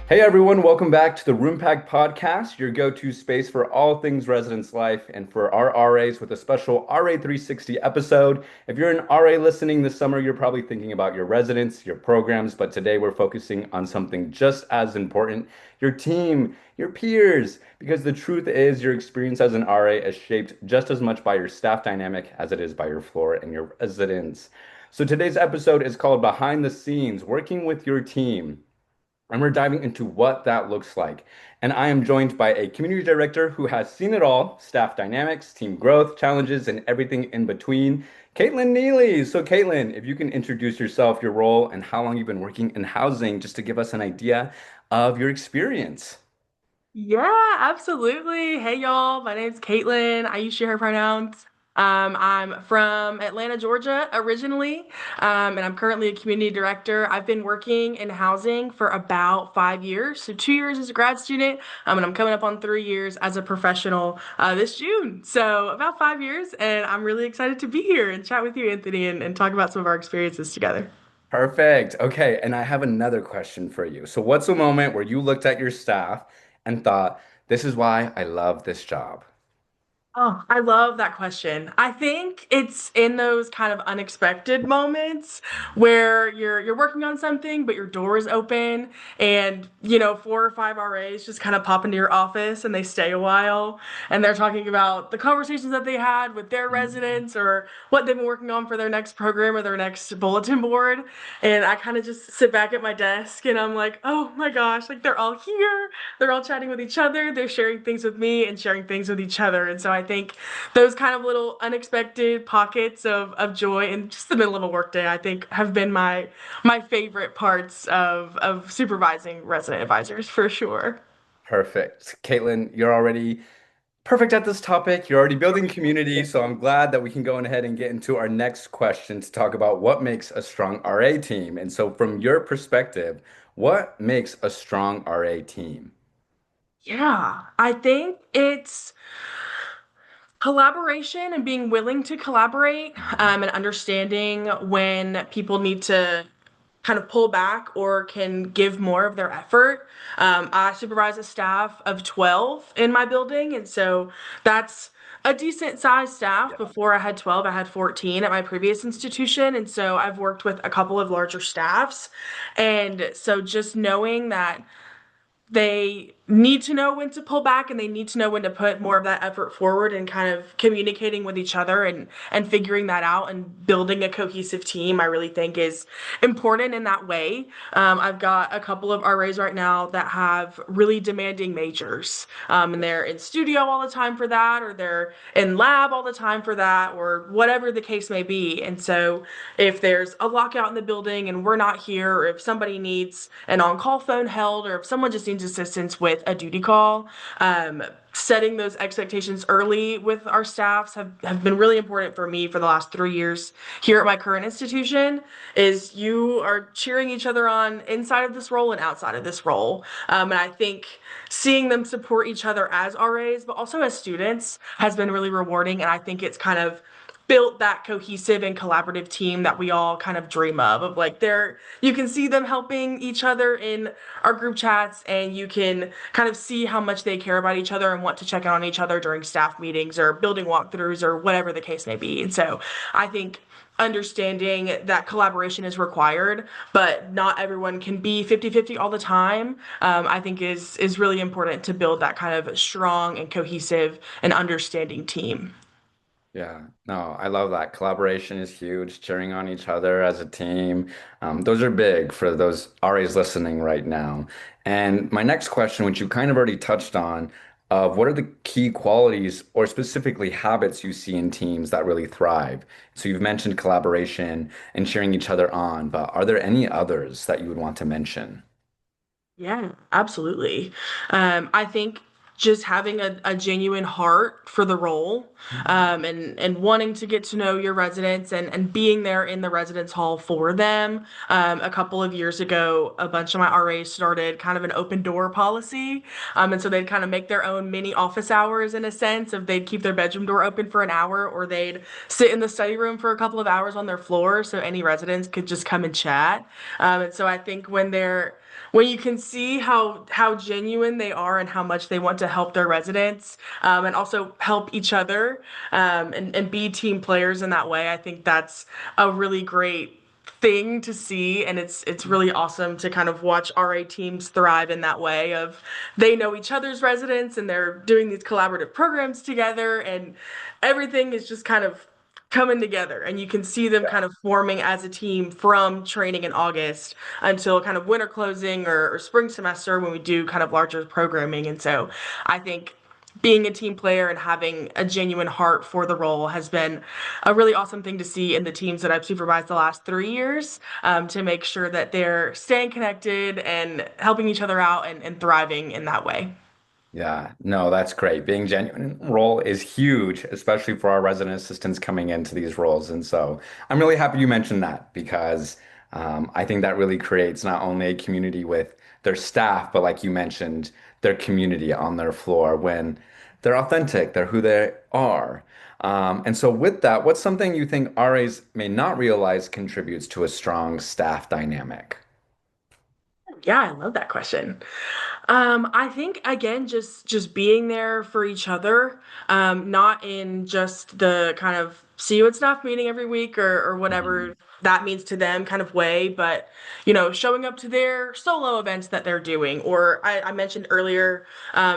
Hey everyone, welcome back to the Roompact podcast, your go-to space for all things residence life and for our RAs with a special RA 360 episode. If you're an RA listening this summer, you're probably thinking about your residence, your programs, but today we're focusing on something just as important, your team, your peers, because the truth is your experience as an RA is shaped just as much by your staff dynamic as it is by your floor and your residents. So today's episode is called Behind the Scenes, Working with Your Team. And we're diving into what that looks like. And I am joined by a community director who has seen it all, staff dynamics, team growth, challenges, and everything in between, Katelyn Neeley. So, Katelyn, if you can introduce yourself, your role, and how long you've been working in housing, just to give us an idea of your experience. Yeah, absolutely. Hey, y'all. My name's Caitlin. I use she, her pronouns. I'm from Atlanta, Georgia, originally, and I'm currently a community director. I've been working in housing for about 5 years. So, 2 years as a grad student, and I'm coming up on 3 years as a professional this June. So, about 5 years, and I'm really excited to be here and chat with you, Anthony, and talk about some of our experiences together. Perfect. Okay. And I have another question for you. So, what's a moment where you looked at your staff and thought, this is why I love this job? Oh, I love that question. I think it's in those kind of unexpected moments where you're working on something, but your door is open and four or five RAs just kind of pop into your office and they stay a while and they're talking about the conversations that they had with their residents or what they've been working on for their next program or their next bulletin board. And I kind of just sit back at my desk and I'm like, oh my gosh, like they're all here. They're all chatting with each other. They're sharing things with me and sharing things with each other. And so I think those kind of little unexpected pockets of joy in just the middle of a workday, I think have been my favorite parts of supervising resident advisors for sure. Perfect. Caitlin, you're already perfect at this topic. You're already building community, so I'm glad that we can go ahead and get into our next question to talk about what makes a strong RA team. And so, from your perspective, what makes a strong RA team? Yeah, I think it's collaboration and being willing to collaborate, and understanding when people need to kind of pull back or can give more of their effort. I supervise a staff of 12 in my building, and so that's a decent sized staff. Yeah. Before I had 12, I had 14 at my previous institution, and so I've worked with a couple of larger staffs. And so just knowing that they need to know when to pull back and they need to know when to put more of that effort forward and kind of communicating with each other and figuring that out and building a cohesive team I really think is important in that way. I've got a couple of RAs right now that have really demanding majors, and they're in studio all the time for that, or they're in lab all the time for that, or whatever the case may be. And so if there's a lockout in the building and we're not here, or if somebody needs an on-call phone held, or if someone just needs assistance with a duty call, setting those expectations early with our staffs have been really important for me for the last 3 years here at my current institution. Is you are cheering each other on inside of this role and outside of this role. And I think seeing them support each other as RAs, but also as students, has been really rewarding. And I think it's kind of built that cohesive and collaborative team that we all kind of dream of like they're you can see them helping each other in our group chats, and you can kind of see how much they care about each other and want to check in on each other during staff meetings or building walkthroughs or whatever the case may be. And so I think understanding that collaboration is required, but not everyone can be 50-50 all the time, I think is really important to build that kind of strong and cohesive and understanding team. Yeah, no, I love that. Collaboration is huge, cheering on each other as a team. Those are big for those RAs listening right now. And my next question, which you kind of already touched on, of what are the key qualities or specifically habits you see in teams that really thrive? So you've mentioned collaboration and cheering each other on, but are there any others that you would want to mention? Yeah, absolutely. I think just having a genuine heart for the role, and wanting to get to know your residents and being there in the residence hall for them. A couple of years ago, a bunch of my RAs started kind of an open door policy. And so they'd kind of make their own mini office hours in a sense of they'd keep their bedroom door open for an hour or they'd sit in the study room for a couple of hours on their floor so any residents could just come and chat. And so I think when you can see how genuine they are and how much they want to help their residents, and also help each other, and be team players in that way, I think that's a really great thing to see, and it's really awesome to kind of watch RA teams thrive in that way of they know each other's residents and they're doing these collaborative programs together and everything is just kind of coming together, and you can see them kind of forming as a team from training in August until kind of winter closing or spring semester when we do kind of larger programming. And so I think being a team player and having a genuine heart for the role has been a really awesome thing to see in the teams that I've supervised the last 3 years, to make sure that they're staying connected and helping each other out and thriving in that way. Yeah, no, that's great. Being genuine in role is huge, especially for our resident assistants coming into these roles. And so I'm really happy you mentioned that because I think that really creates not only a community with their staff, but like you mentioned, their community on their floor when they're authentic, they're who they are. And so with that, what's something you think RAs may not realize contributes to a strong staff dynamic? Yeah, I love that question. I think again, just being there for each other, not in just the kind of see you at staff meeting every week or Mhm. whatever that means to them kind of way, but showing up to their solo events that they're doing, or I mentioned earlier,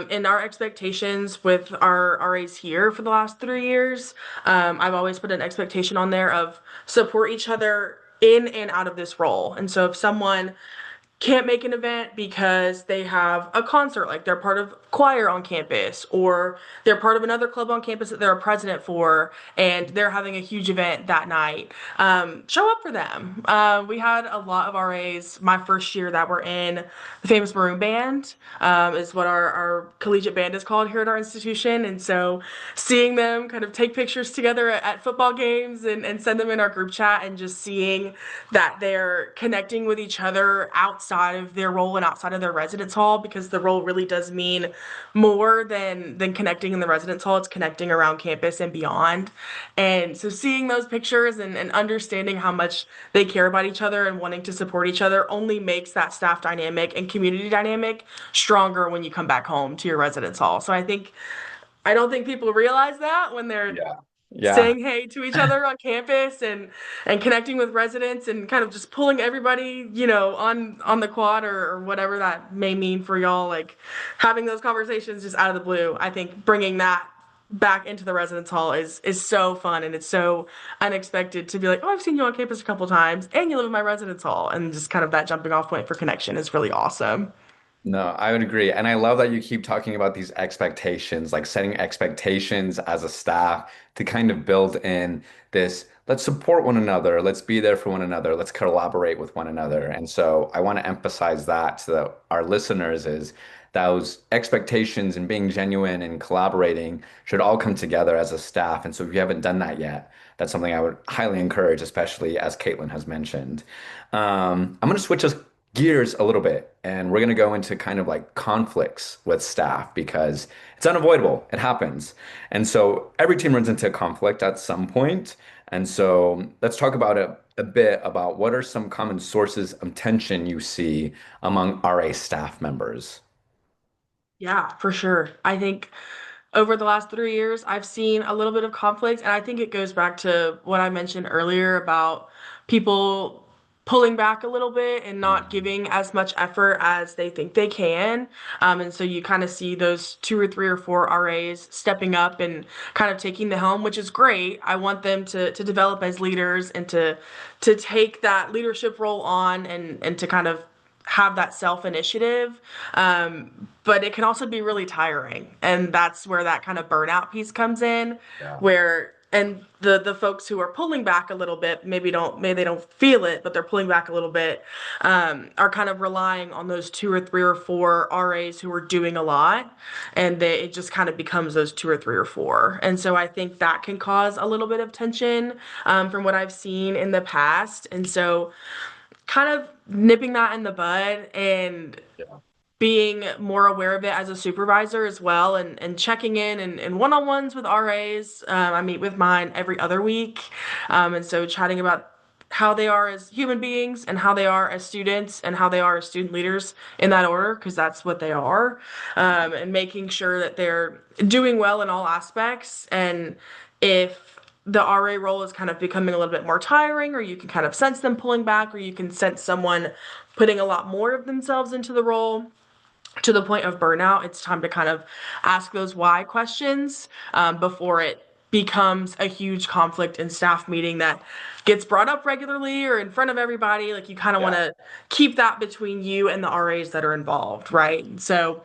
in our expectations with our RAs here for the last 3 years, I've always put an expectation on there of support each other in and out of this role. And so if someone can't make an event because they have a concert, like they're part of choir on campus, or they're part of another club on campus that they're a president for, and they're having a huge event that night. Show up for them. We had a lot of RAs my first year that were in the famous Maroon Band, is what our collegiate band is called here at our institution. And so seeing them kind of take pictures together at football games and send them in our group chat and just seeing that they're connecting with each other outside of their role and outside of their residence hall, because the role really does mean more than connecting in the residence hall. It's connecting around campus and beyond. And so seeing those pictures and understanding how much they care about each other and wanting to support each other only makes that staff dynamic and community dynamic stronger when you come back home to your residence hall. So I don't think people realize that when they're Yeah. Yeah. saying hey to each other on campus and connecting with residents and kind of just pulling everybody, on the quad or whatever that may mean for y'all, like having those conversations just out of the blue. I think bringing that back into the residence hall is so fun, and it's so unexpected to be like, oh, I've seen you on campus a couple times and you live in my residence hall, and just kind of that jumping off point for connection is really awesome. No, I would agree. And I love that you keep talking about these expectations, like setting expectations as a staff to kind of build in this, let's support one another, let's be there for one another, let's collaborate with one another. And so I want to emphasize that to our listeners is those expectations and being genuine and collaborating should all come together as a staff. And so if you haven't done that yet, that's something I would highly encourage, especially as Katelyn has mentioned. I'm going to switch us gears a little bit and we're going to go into kind of like conflicts with staff because it's unavoidable. It happens. And so every team runs into conflict at some point. And so let's talk about a bit about what are some common sources of tension you see among RA staff members. Yeah, for sure. I think over the last 3 years, I've seen a little bit of conflict, and I think it goes back to what I mentioned earlier about people pulling back a little bit and not Mhm. giving as much effort as they think they can. And so you kind of see those two or three or four RAs stepping up and kind of taking the helm, which is great. I want them to develop as leaders and to take that leadership role on and to kind of have that self initiative. But it can also be really tiring. And that's where that kind of burnout piece comes in, Yeah. where and the folks who are pulling back a little bit, maybe they don't feel it, but they're pulling back a little bit, are kind of relying on those two or three or four RAs who are doing a lot, and it just kind of becomes those two or three or four. And so I think that can cause a little bit of tension, from what I've seen in the past. And so kind of nipping that in the bud and Yeah. being more aware of it as a supervisor as well, and checking in and one-on-ones with RAs. I meet with mine every other week. And so chatting about how they are as human beings and how they are as students and how they are as student leaders in that order, because that's what they are. And making sure that they're doing well in all aspects. And if the RA role is kind of becoming a little bit more tiring, or you can kind of sense them pulling back, or you can sense someone putting a lot more of themselves into the role to the point of burnout, it's time to kind of ask those why questions, before it becomes a huge conflict in staff meeting that gets brought up regularly or in front of everybody. Like, you kind of want Yeah. to keep that between you and the RAs that are involved, right? So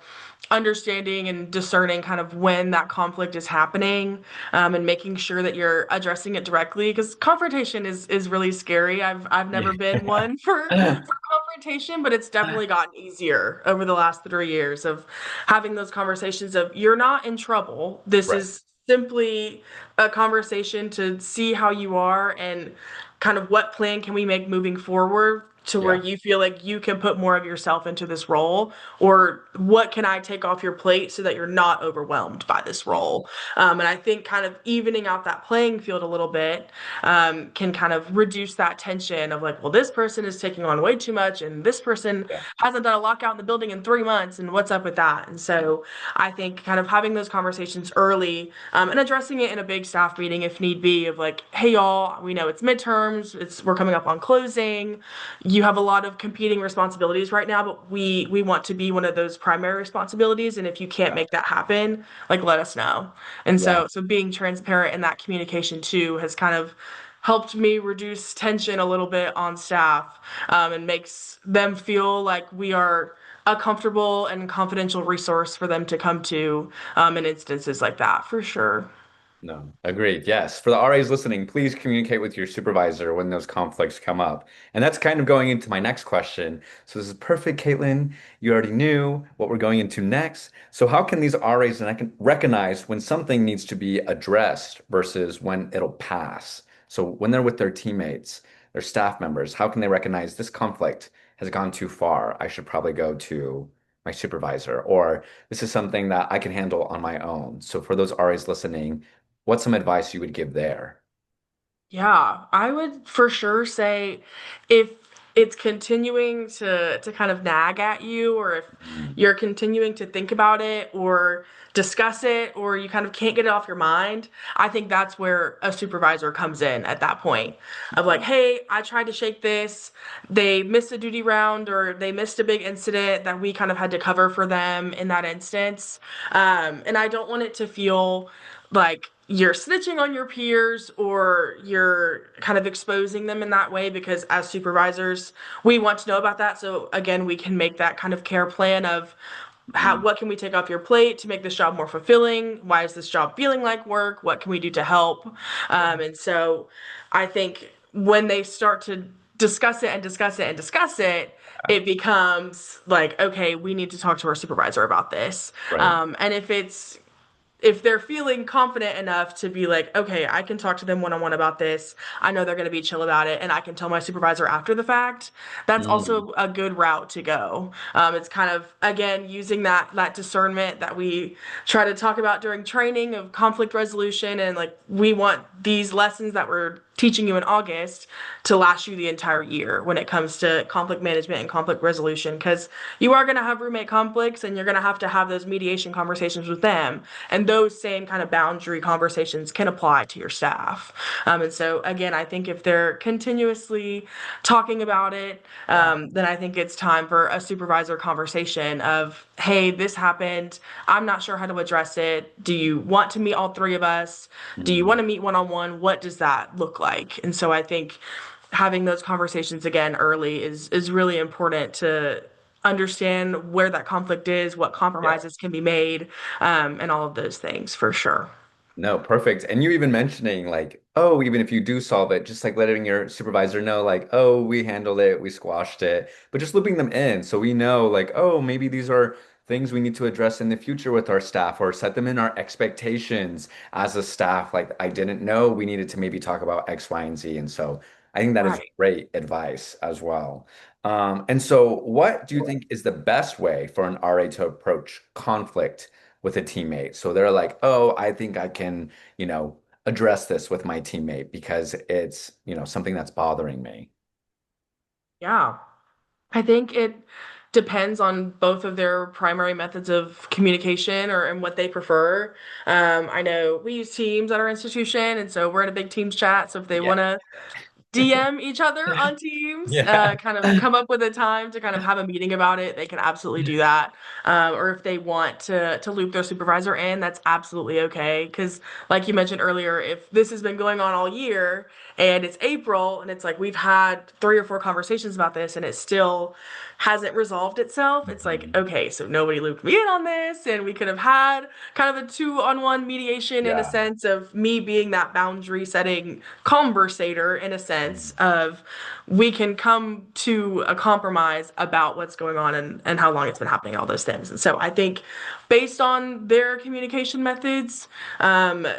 understanding and discerning kind of when that conflict is happening, and making sure that you're addressing it directly, because confrontation is really scary. I've never been one for confrontation, but it's definitely gotten easier over the last 3 years of having those conversations of, you're not in trouble. This Right. is simply a conversation to see how you are, and kind of what plan can we make moving forward to where Yeah. you feel like you can put more of yourself into this role, or what can I take off your plate so that you're not overwhelmed by this role. And I think kind of evening out that playing field a little bit, can kind of reduce that tension of like, well, this person is taking on way too much, and this person Yeah. hasn't done a lockout in the building in 3 months, and what's up with that? And so I think kind of having those conversations early, and addressing it in a big staff meeting if need be, of like, hey y'all, we know it's midterms, we're coming up on closing, you have a lot of competing responsibilities right now, but we want to be one of those primary responsibilities, and if you can't Yeah. make that happen, like, let us know. And Yeah. so being transparent in that communication too has kind of helped me reduce tension a little bit on staff, and makes them feel like we are a comfortable and confidential resource for them to come to, in instances like that, for sure. No, agreed. Yes. For the RAs listening, please communicate with your supervisor when those conflicts come up. And that's kind of going into my next question. So this is perfect, Caitlin. You already knew what we're going into next. So how can these RAs recognize when something needs to be addressed versus when it'll pass? So when they're with their teammates, their staff members, how can they recognize this conflict has gone too far? I should probably go to my supervisor, or this is something that I can handle on my own. So for those RAs listening, what's some advice you would give there? Yeah, I would for sure say, if it's continuing to kind of nag at you, or if Mm. you're continuing to think about it or discuss it, or you kind of can't get it off your mind, I think that's where a supervisor comes in at that point of like, Yeah. hey, I tried to shake this. They missed a duty round, or they missed a big incident that we kind of had to cover for them in that instance. And I don't want it to feel like you're snitching on your peers, or you're kind of exposing them in that way, because as supervisors we want to know about that, so again we can make that kind of care plan of Mm. what can we take off your plate to make this job more fulfilling, why is this job feeling like work, what can we do to help. Yeah. And so I think when they start to discuss it and discuss it and discuss it, it becomes like, okay, we need to talk to our supervisor about this. Right. And if they're feeling confident enough to be like, okay, I can talk to them one on one about this, I know they're going to be chill about it, and I can tell my supervisor after the fact, that's Mm. also a good route to go. It's kind of, again, using that discernment that we try to talk about during training of conflict resolution, and like, we want these lessons that we're teaching you in August to last you the entire year when it comes to conflict management and conflict resolution, because you are going to have roommate conflicts, and you're going to have those mediation conversations with them, and those same kind of boundary conversations can apply to your staff. And so again, I think if they're continuously talking about it, Yeah. then I think it's time for a supervisor conversation of, hey, this happened, I'm not sure how to address it, do you want to meet all three of us, do you Mm. want to meet one-on-one, what does that look like? And so I think having those conversations again early is really important to understand where that conflict is, what Yeah. compromises can be made, and all of those things for sure. No, perfect. And you even mentioning like, oh, even if you do solve it, just like letting your supervisor know, like, oh, we handled it, we squashed it, but just looping them in so we know, like, oh, maybe these are things we need to address in the future with our staff or set them in our expectations as a staff. Like, I didn't know we needed to maybe talk about X, Y, and Z. And so I think that is Right. great advice as well. And so, what do you think is the best way for an RA to approach conflict with a teammate? So they're like, oh, I think I can, address this with my teammate because it's, something that's bothering me. Yeah. I think it depends on both of their primary methods of communication or and what they prefer. I know we use Teams at our institution, and so we're in a big Teams chat. So if they Yeah. want to DM each other on Teams, Yeah. kind of come up with a time to kind of have a meeting about it. They can absolutely do that. Or if they want to loop their supervisor in, that's absolutely okay. Because like you mentioned earlier, if this has been going on all year and it's April and it's like we've had 3 or 4 conversations about this and it still hasn't resolved itself, it's like, Mhm. okay, so nobody looped me in on this, and we could have had kind of a two-on-one mediation in a Yeah. sense of me being that boundary setting conversator in a sense Mhm. of we can come to a compromise about what's going on and how long it's been happening, all those things. And so I think based on their communication methods,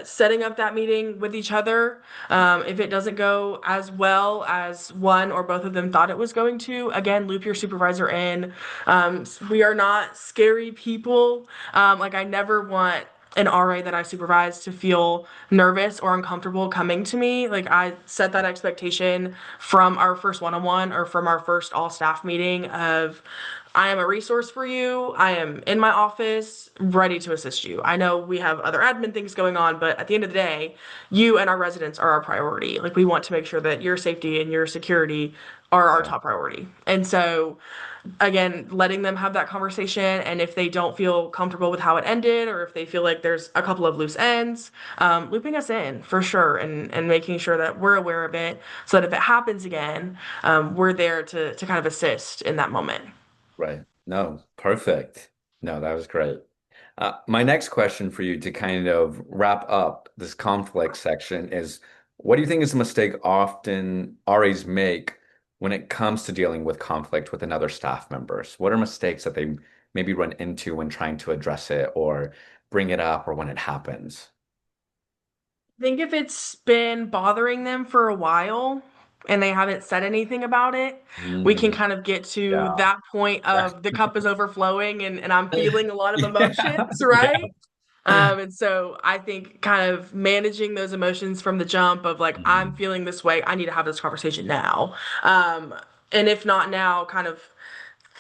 setting up that meeting with each other, if it doesn't go as well as one or both of them thought it was going to, again, loop your supervisor in. We are not scary people. Like I never want an RA that I supervise to feel nervous or uncomfortable coming to me. Like I set that expectation from our first one-on-one or from our first all staff meeting of I am a resource for you. I am in my office ready to assist you. I know we have other admin things going on, but at the end of the day, you and our residents are our priority. Like we want to make sure that your safety and your security are our Yeah. top priority. And so again, letting them have that conversation. And if they don't feel comfortable with how it ended, or if they feel like there's a couple of loose ends, looping us in for sure and making sure that we're aware of it so that if it happens again, we're there to kind of assist in that moment. Right. No, perfect. No, that was great. My next question for you to kind of wrap up this conflict section is, what do you think is a mistake often RAs make when it comes to dealing with conflict with another staff members? What are mistakes that they maybe run into when trying to address it or bring it up or when it happens? I think if it's been bothering them for a while and they haven't said anything about it, we can Mm, kind of get to yeah. that point of the cup is overflowing and I'm feeling a lot of Yeah. emotions, Yeah. right? And so I think kind of managing those emotions from the jump of like, I'm Mhm. feeling this way, I need to have this conversation now. Um, and if not now, kind of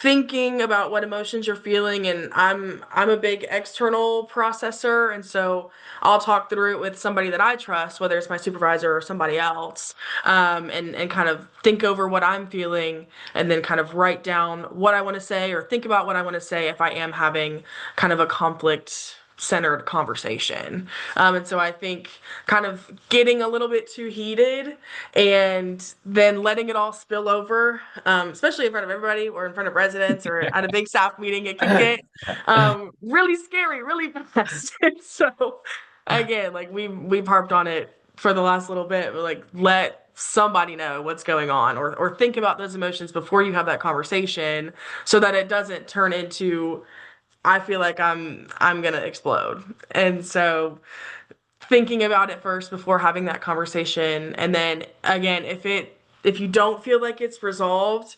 thinking about what emotions you're feeling, and I'm a big external processor, and so I'll talk through it with somebody that I trust, whether it's my supervisor or somebody else, and kind of think over what I'm feeling and then kind of write down what I want to say or think about what I want to say if I am having kind of a conflict centered conversation. And so I think kind of getting a little bit too heated and then letting it all spill over, especially in front of everybody or in front of residents or at a big staff meeting, it can get really scary really fast. And so again, like we've harped on it for the last little bit, but like let somebody know what's going on or think about those emotions before you have that conversation so that it doesn't turn into I feel like I'm gonna explode. And so thinking about it first before having that conversation, and then again, if you don't feel like it's resolved,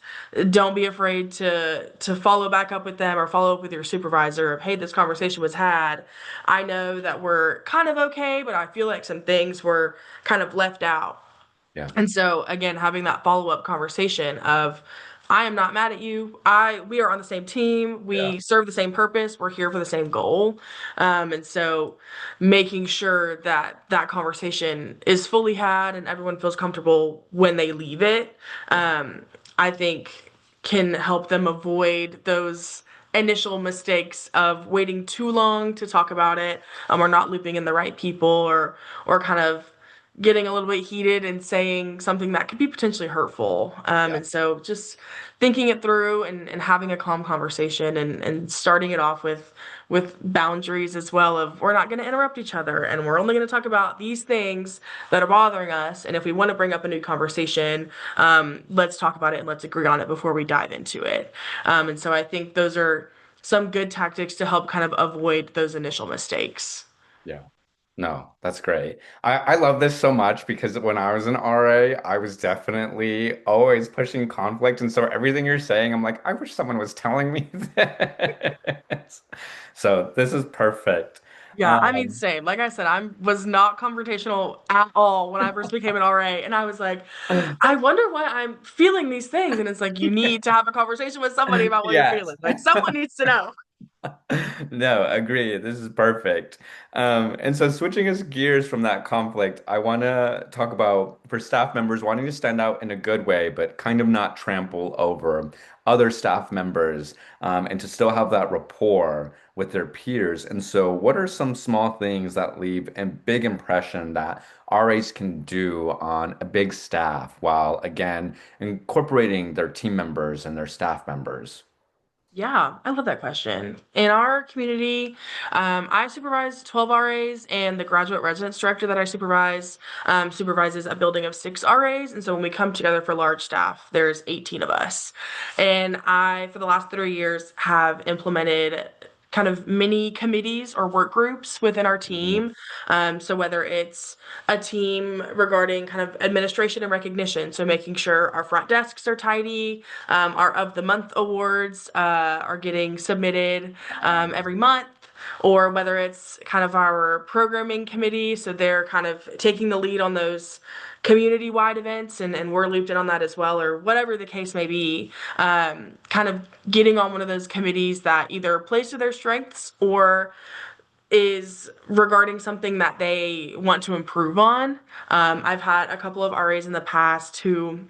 don't be afraid to follow back up with them or follow up with your supervisor of, hey, this conversation was had. I know that we're kind of okay, but I feel like some things were kind of left out. Yeah. And so again, having that follow-up conversation of I am not mad at you. We are on the same team. Yeah. We serve the same purpose. We're here for the same goal. And so making sure that that conversation is fully had and everyone feels comfortable when they leave it, Yeah. I think can help them avoid those initial mistakes of waiting too long to talk about it, or not looping in the right people or kind of getting a little bit heated and saying something that could be potentially hurtful. Yeah. And so just thinking it through and having a calm conversation and starting it off with boundaries as well of we're not going to interrupt each other and we're only going to talk about these things that are bothering us. And if we want to bring up a new conversation, let's talk about it and let's agree on it before we dive into it. And so I think those are some good tactics to help kind of avoid those initial mistakes. Yeah. No, that's great. I love this so much because when I was an RA, I was definitely always pushing conflict. And so everything you're saying, I'm like, I wish someone was telling me this. So this is perfect. Yeah, I mean, Um, same. Like I said, I was not confrontational at all when I first became an RA, and I was like, I wonder why I'm feeling these things. And it's like you need to have a conversation with somebody about what you're yes. feeling. Like someone needs to know. No, agree. This is perfect. And so switching us gears from that conflict, I want to talk about for staff members wanting to stand out in a good way, but kind of not trample over other staff members, and to still have that rapport with their peers. And so what are some small things that leave a big impression that RAs can do on a big staff while, again, incorporating their team members and their staff members? Yeah, I love that question. In our community, I supervise 12 RAs, and the graduate residence director that I supervise supervises a building of 6 RAs. And so when we come together for large staff, there's 18 of us. And I, for the last 3 years, have implemented kind of mini committees or work groups within our Mhm. team. So whether it's a team regarding kind of administration and recognition, so making sure our front desks are tidy, our of the month awards are getting submitted every month, or whether it's kind of our programming committee, so they're kind of taking the lead on those community-wide events and we're looped in on that as well, or whatever the case may be. Kind of getting on one of those committees that either plays to their strengths or is regarding something that they want to improve on. I've had a couple of RAs in the past who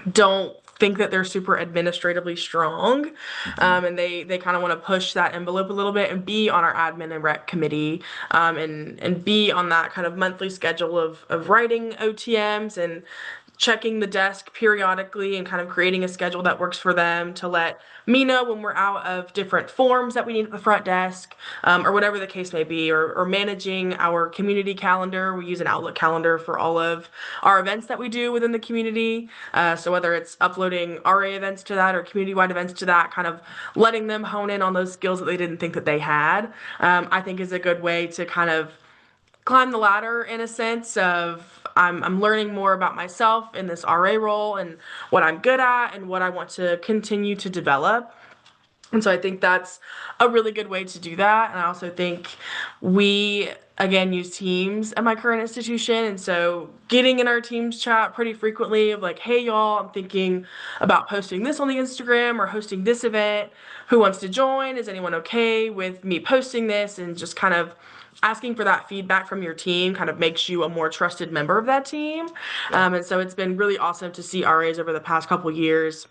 don't think that they're super administratively strong, Mhm. and they kind of want to push that envelope a little bit and be on our admin and rec committee, and be on that kind of monthly schedule of writing OTMs and checking the desk periodically and kind of creating a schedule that works for them to let me know when we're out of different forms that we need at the front desk, or whatever the case may be, or managing our community calendar. We use an Outlook calendar for all of our events that we do within the community. So whether it's uploading RA events to that or community-wide events to that, kind of letting them hone in on those skills that they didn't think that they had, I think is a good way to kind of climb the ladder in a sense of I'm learning more about myself in this RA role and what I'm good at and what I want to continue to develop. And so I think that's a really good way to do that. And I also think we, again, use Teams at my current institution. And so getting in our Teams chat pretty frequently of like, hey, y'all, I'm thinking about posting this on the Instagram or hosting this event. Who wants to join? Is anyone okay with me posting this? And just kind of asking for that feedback from your team kind of makes you a more trusted member of that team. Yeah. And so it's been really awesome to see RAs over the past couple years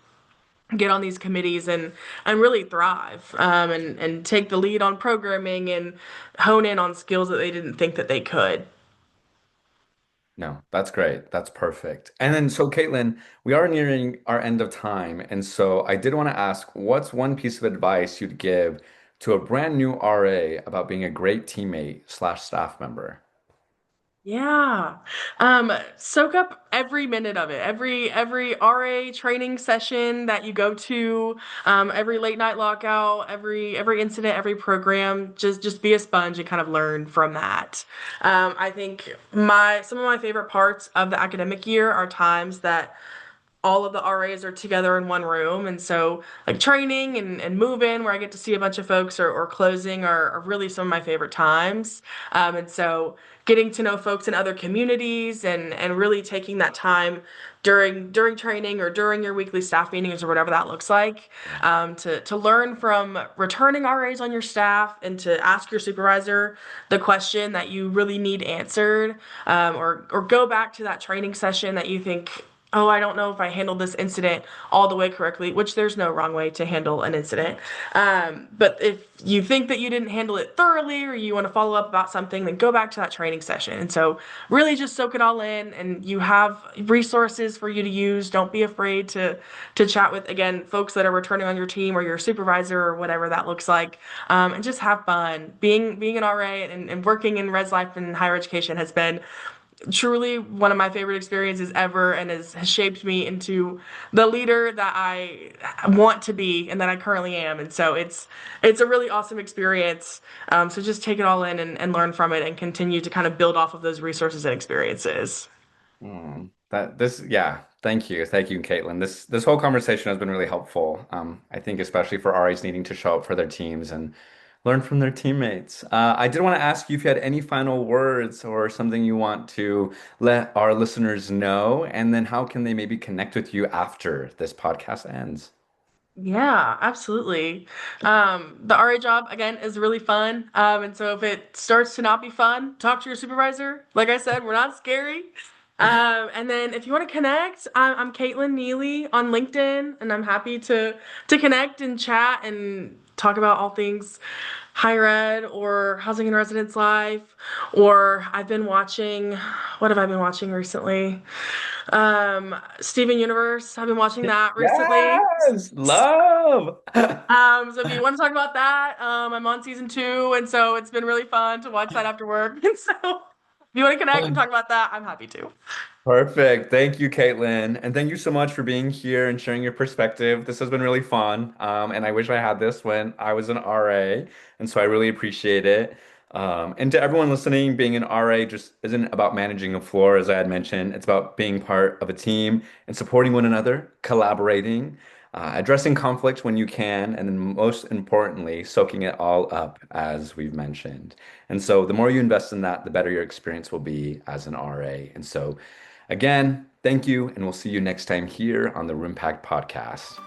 get on these committees and really thrive, and take the lead on programming and hone in on skills that they didn't think that they could. No, that's great. That's perfect. And then, so Caitlin, we are nearing our end of time. And so I did want to ask, what's one piece of advice you'd give to a brand new RA about being a great teammate slash staff member? Yeah. Soak up every minute of it. Every RA training session that you go to, every late night lockout, every incident, every program, just be a sponge and kind of learn from that. I think my some of my favorite parts of the academic year are times that all of the RAs are together in one room. And so like training and move in where I get to see a bunch of folks or closing are really some of my favorite times. And so getting to know folks in other communities and really taking that time during training or during your weekly staff meetings or whatever that looks like, to learn from returning RAs on your staff and to ask your supervisor the question that you really need answered, or go back to that training session that you think oh, I don't know if I handled this incident all the way correctly, which there's no wrong way to handle an incident. But if you think that you didn't handle it thoroughly or you want to follow up about something, then go back to that training session. And so really just soak it all in and you have resources for you to use. Don't be afraid to chat with, again, folks that are returning on your team or your supervisor or whatever that looks like. And just have fun. Being an RA and working in res life and higher education has been truly one of my favorite experiences ever and has shaped me into the leader that I want to be and that I currently am. And so it's a really awesome experience. So just take it all in and learn from it and continue to kind of build off of those resources and experiences. Yeah, thank you, Caitlin. This whole conversation has been really helpful. I think especially for RAs needing to show up for their teams and learn from their teammates. I did want to ask you if you had any final words or something you want to let our listeners know, and then how can they maybe connect with you after this podcast ends? Yeah, absolutely. The RA job again is really fun. And so if it starts to not be fun, talk to your supervisor. Like I said, we're not scary. And then if you want to connect, I'm Katelyn Neeley on LinkedIn, and I'm happy to connect and chat and talk about all things higher ed or housing and residence life. Or I've been watching, what have I been watching recently? Steven Universe. I've been watching that recently. Yes, love. So if you want to talk about that, I'm on season 2, and so it's been really fun to watch that after work. And so if you want to connect and talk about that, I'm happy to. Perfect. Thank you, Caitlin. And thank you so much for being here and sharing your perspective. This has been really fun. And I wish I had this when I was an RA. And so I really appreciate it. And to everyone listening, being an RA just isn't about managing a floor, as I had mentioned. It's about being part of a team and supporting one another, collaborating, addressing conflict when you can, and then most importantly, soaking it all up, as we've mentioned. And so the more you invest in that, the better your experience will be as an RA. And so again, thank you, and we'll see you next time here on the Roompact podcast.